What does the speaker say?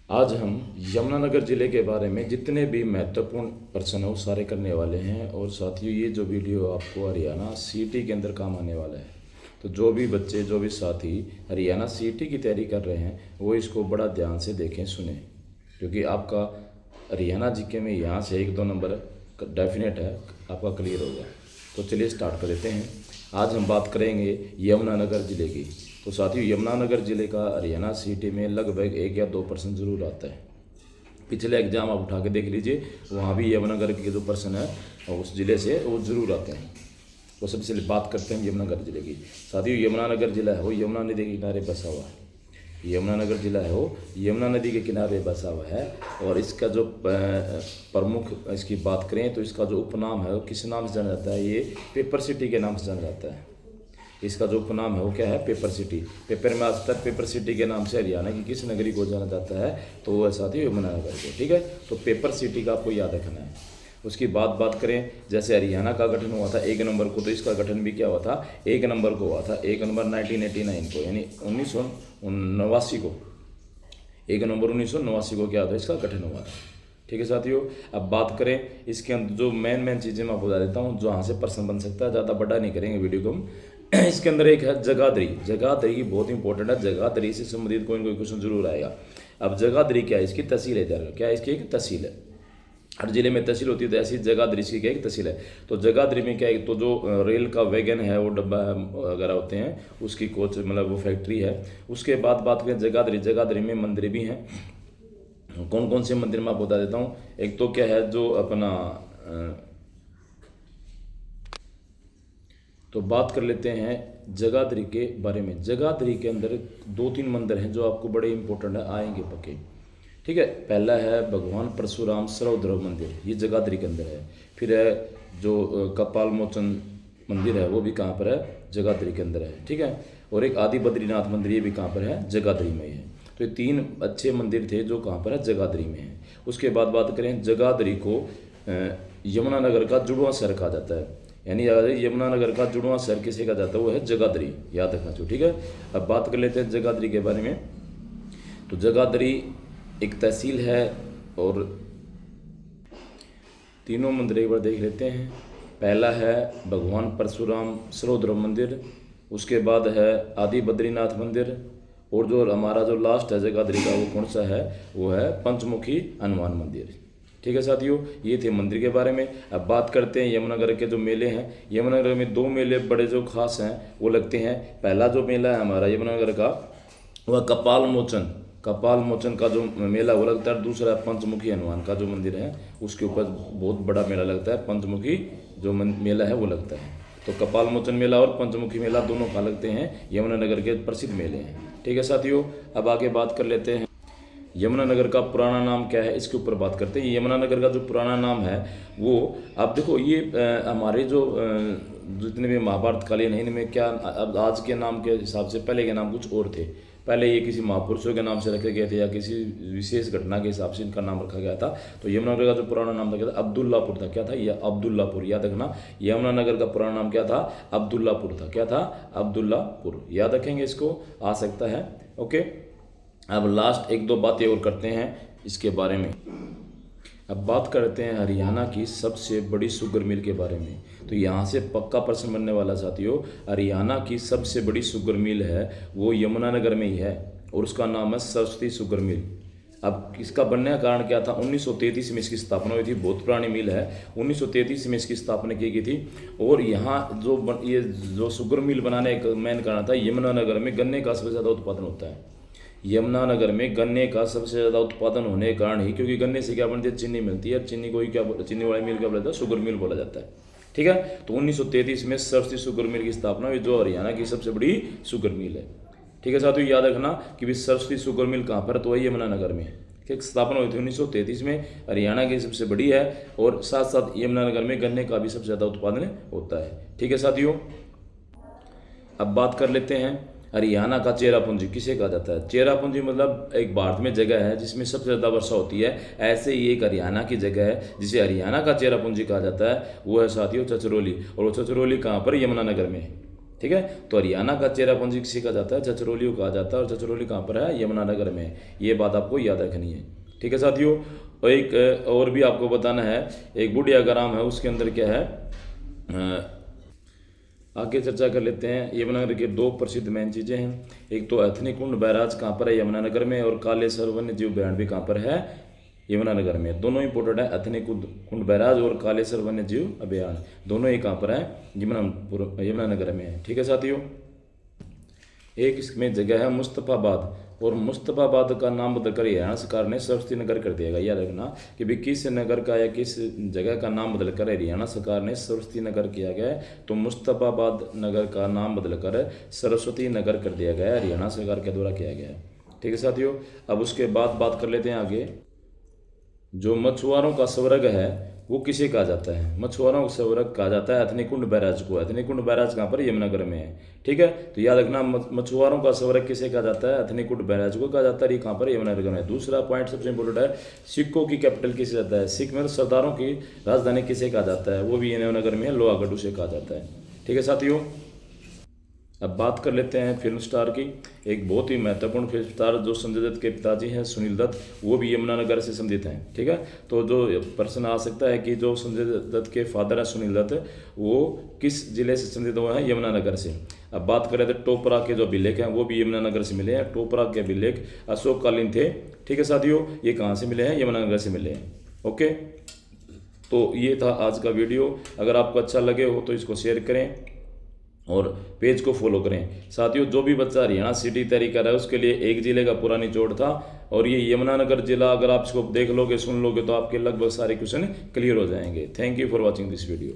आज हम यमुनानगर ज़िले के बारे में जितने भी महत्वपूर्ण प्रश्न हैं वो सारे करने वाले हैं। और साथियों, ये जो वीडियो आपको हरियाणा सीटी के अंदर काम आने वाला है। तो जो भी बच्चे, जो भी साथी हरियाणा सीटी की तैयारी कर रहे हैं वो इसको बड़ा ध्यान से देखें, सुने, क्योंकि आपका हरियाणा जीके में यहाँ से 1-2 नंबर डेफिनेट है आपका क्लियर होगा। तो चलिए स्टार्ट कर देते हैं। आज हम बात करेंगे यमुनानगर ज़िले की। तो साथियों, यमुनानगर ज़िले का हरियाणा सीटी में लगभग 1 या 2% ज़रूर आता है। पिछले एग्ज़ाम आप उठा के देख लीजिए, वहाँ भी यमुनानगर के जो पर्सन है और उस ज़िले से वो ज़रूर आते हैं। तो सबसे पहले बात करते हैं यमुनानगर ज़िले की। साथियों, यमुनानगर ज़िला है वो यमुना नदी के किनारे बसा हुआ है। यमुनानगर ज़िला है वो यमुना नदी के किनारे बसा हुआ है। और इसका जो प्रमुख इसकी बात करें तो इसका जो उपनाम है वो किस नाम से जाना जाता है? ये पेपर सिटी के नाम से जाना जाता है। इसका जो उपनाम है वो क्या है? Paper city. पेपर में आज तक पेपर सिटी के नाम से हरियाणा की किस नगरी को जाना जाता है? तो वो है साथियों यमुनानगर को। ठीक है, तो पेपर सिटी का आपको याद रखना है। उसकी बात करें, जैसे हरियाणा का गठन हुआ था 1 नंबर को, तो इसका गठन भी क्या हुआ था? 1 नंबर को हुआ था। 1 नंबर 1989 को, यानी 1989 को, 1 नंबर 1989 को क्या था? इसका गठन हुआ था। ठीक है साथियों, अब बात करें इसके अंदर जो मेन चीज़ें मैं आपको बता देता हूँ, जो यहाँ से प्रश्न बन सकता है। ज़्यादा बड़ा नहीं करेंगे वीडियो को हम। इसके अंदर एक है जगाधरी। जगाधरी की बहुत इंपॉर्टेंट है। जगाधरी से संबंधित कोई ना कोई क्वेश्चन जरूर आएगा। अब जगाधरी क्या है? इसकी तहसील है। इधर क्या है? इसकी एक तहसील है। हर जिले में तहसील होती है, तो ऐसी जगाधरी की क्या एक तहसील है। तो जगाधरी में क्या है? तो जो रेल का वैगन है, वो डब्बा वगैरह होते हैं, उसकी कोच मतलब वो फैक्ट्री है। उसके बाद बात करें जगाधरी, जगाधरी में मंदिर भी हैं। कौन कौन से मंदिर मैं आपको बता देता हूँ। एक तो क्या है जो अपना तो बात कर लेते हैं जगाधरी के बारे में। जगाधरी के अंदर 2-3 मंदिर हैं जो आपको बड़े इंपॉर्टेंट है, आएंगे पक्के। ठीक है, पहला है भगवान परशुराम सर्वध्रुव मंदिर, ये जगाधरी के अंदर है। फिर है जो कपाल मोचन मंदिर है, वो भी कहाँ पर है? जगाधरी के अंदर है। ठीक है, और एक आदि बद्रीनाथ मंदिर, ये भी कहाँ पर है? जगाधरी में है। तो ये 3 अच्छे मंदिर थे जो कहाँ पर है? जगाधरी में है। उसके बाद बात करें, जगाधरी को यमुनानगर का जुड़वां शहर कहा जाता है। यानी यमुनानगर का जुड़वां शहर किसे कहा जाता है? वो है जगाधरी, याद रखना चाहिए। ठीक है, अब बात कर लेते हैं जगाधरी के बारे में। तो जगाधरी एक तहसील है और तीनों मंदिर एक बार देख लेते हैं। पहला है भगवान परशुराम सर्वध्रुव मंदिर, उसके बाद है आदि बद्रीनाथ मंदिर, और जो हमारा जो लास्ट है जगाधरी का, वो कौन सा है? वो है पंचमुखी हनुमान मंदिर। ठीक है साथियों, ये थे मंदिर के बारे में। अब बात करते हैं यमुनानगर के जो मेले हैं। यमुनानगर में 2 मेले बड़े जो खास हैं वो लगते हैं। पहला जो मेला है हमारा यमुनानगर का, वह कपाल मोचन, कपाल मोचन का जो मेला वो लगता है। दूसरा पंचमुखी हनुमान का जो मंदिर है उसके ऊपर बहुत बड़ा मेला लगता है। पंचमुखी जो मेला है वो लगता है। तो कपाल मोचन मेला और पंचमुखी मेला दोनों का लगते हैं, यमुनानगर के प्रसिद्ध मेले हैं। ठीक है साथियों, अब आगे बात कर लेते हैं यमुनानगर का पुराना नाम क्या है, इसके ऊपर बात करते हैं। यमुनानगर का जो पुराना नाम है वो, आप देखो ये हमारे जो जितने भी महाभारत कालीन है इनमें क्या, अब आज के नाम के हिसाब से पहले के नाम कुछ और थे। पहले ये किसी महापुरुषों के नाम से रखे गए थे या किसी विशेष घटना के हिसाब से इनका नाम रखा गया था। तो यमुनानगर का जो पुराना नाम था क्या था? अब्दुल्लापुर था। क्या था? यह अब्दुल्लापुर, याद रखना। यमुनानगर का पुराना नाम क्या था? अब्दुल्लापुर था। क्या था? अब्दुल्लापुर, याद रखेंगे, इसको आ सकता है। ओके, अब लास्ट 1-2 बातें और करते हैं इसके बारे में। अब बात करते हैं हरियाणा की सबसे बड़ी शुगर मिल के बारे में। तो यहाँ से पक्का प्रश्न बनने वाला साथियों, हरियाणा की सबसे बड़ी शुगर मिल है वो यमुनानगर में ही है और उसका नाम है सरस्वती शुगर मिल। अब इसका बनने का कारण क्या था? 1933 में इसकी स्थापना हुई थी। बहुत पुरानी मिल है, 1933 में इसकी स्थापना की गई थी। और यहाँ ये जो शुगर मिल बनाने का मेन कारण था, यमुनानगर में गन्ने का सबसे ज़्यादा उत्पादन होता है। यमुनानगर में गन्ने का सबसे ज़्यादा उत्पादन होने के कारण ही, क्योंकि गन्ने से क्या बनती है? चीनी मिलती है। चीनी को ही क्या, चीनी वाली मिल क्या बोला जाता है? शुगर मिल बोला जाता है। ठीक है, तो 1933 में सरस्वती शुगर मिल की स्थापना हुई, जो हरियाणा की सबसे बड़ी शुगर मिल है। ठीक है साथियों, याद रखना कि सरस्वती शुगर मिल कहाँ पर? तो वही यमुनानगर में है। ठीक, स्थापना हुई थी 1933 में, हरियाणा की सबसे बड़ी है। और साथ साथ यमुनानगर में गन्ने का भी सबसे ज़्यादा उत्पादन होता है। ठीक है साथियों, अब बात कर लेते हैं हरियाणा का चेरापूंजी किसे कहा जाता है? चेरापूंजी मतलब एक भारत में जगह है जिसमें सबसे ज़्यादा वर्षा होती है। ऐसे ही एक हरियाणा की जगह है जिसे हरियाणा का चेरापूंजी कहा जाता है, वो है साथियों छछरौली। और वो छछरौली कहाँ पर? यमुनानगर में। ठीक है। तो हरियाणा का चेरापूंजी किसे कहा जाता है? छछरौली को कहा जाता है। और छछरौली कहाँ पर है? यमुनानगर में। ये बात आपको याद रखनी है, ठीक है साथियों। और एक और भी आपको बताना है, एक बुढ़िया ग्राम है, उसके अंदर क्या है, आगे चर्चा कर लेते हैं। यमुनानगर के दो प्रसिद्ध मेन चीज़ें हैं, एक तो अथनी कुंड बैराज कहाँ पर है? यमुनानगर में। और कालेश्वर वन्य जीव अभयारण्य भी कहाँ पर है? यमुनानगर में। दोनों इंपॉर्टेंट है, अथनी कुंड बैराज और कालेश्वर वन्य जीव अभयारण्य, दोनों ही कहाँ पर है? यमुनानगर में है, ठीक है साथियों। एक इसमें जगह है मुस्तफ़ाबाद, और मुस्तफ़ाबाद का नाम बदलकर हरियाणा सरकार ने सरस्वती नगर कर दिया गया। याद रखना कि भी किस नगर का या किस जगह का नाम बदलकर हरियाणा सरकार ने सरस्वती नगर किया गया है, तो मुस्तफ़ाबाद नगर का नाम बदलकर सरस्वती नगर कर दिया गया है, हरियाणा सरकार के द्वारा किया गया है, ठीक है साथियों। अब उसके बाद बात कर लेते हैं आगे। जो मछुआरों का स्वर्ग है वो किसे कहा जाता है? मछुआरों का स्वर्ग कहा जाता है अथनी कुंड बैराज को। अथनी कुंड बैराज कहाँ पर? यमुनानगर में है, ठीक है। तो याद रखना, मछुआरों का स्वर्ग किसे कहा जाता है? अथनी कुंड बैराज को कहा जाता है। ये कहाँ पर? यमुनानगर में। दूसरा पॉइंट सबसे इंपॉर्टेंट है, सिखों की कैपिटल किसे जाता है? सिख में सरदारों की राजधानी किसे कहा जाता है? वो भी यमुनानगर में है, लोहागढ़ उसे कहा जाता है, ठीक है साथियों। अब बात कर लेते हैं फिल्म स्टार की। एक बहुत ही महत्वपूर्ण फिल्म स्टार जो संजय दत्त के पिताजी हैं सुनील दत्त, वो भी यमुनानगर से संबंधित हैं, ठीक है। तो जो प्रश्न आ सकता है कि जो संजय दत्त के फादर हैं सुनील दत्त, वो किस जिले से संबंधित हुए हैं? यमुनानगर से। अब बात करें तो टोपरा के जो अभिलेख हैं वो भी यमुनानगर से मिले हैं। टोपरा के अभिलेख अशोककालीन थे, ठीक है साथियों। ये कहाँ से मिले हैं? यमुनानगर से मिले हैं, ओके। तो ये था आज का वीडियो। अगर आपको अच्छा लगे हो तो इसको शेयर करें और पेज को फॉलो करें साथियों। जो भी बच्चा हरियाणा सिटी तैयारी कर रहा है उसके लिए एक जिले का पूरा निचोड़ था, और ये यमुनानगर जिला अगर आप इसको देख लोगे, सुन लोगे, तो आपके लगभग सारे क्वेश्चन क्लियर हो जाएंगे। Thank you for watching this video.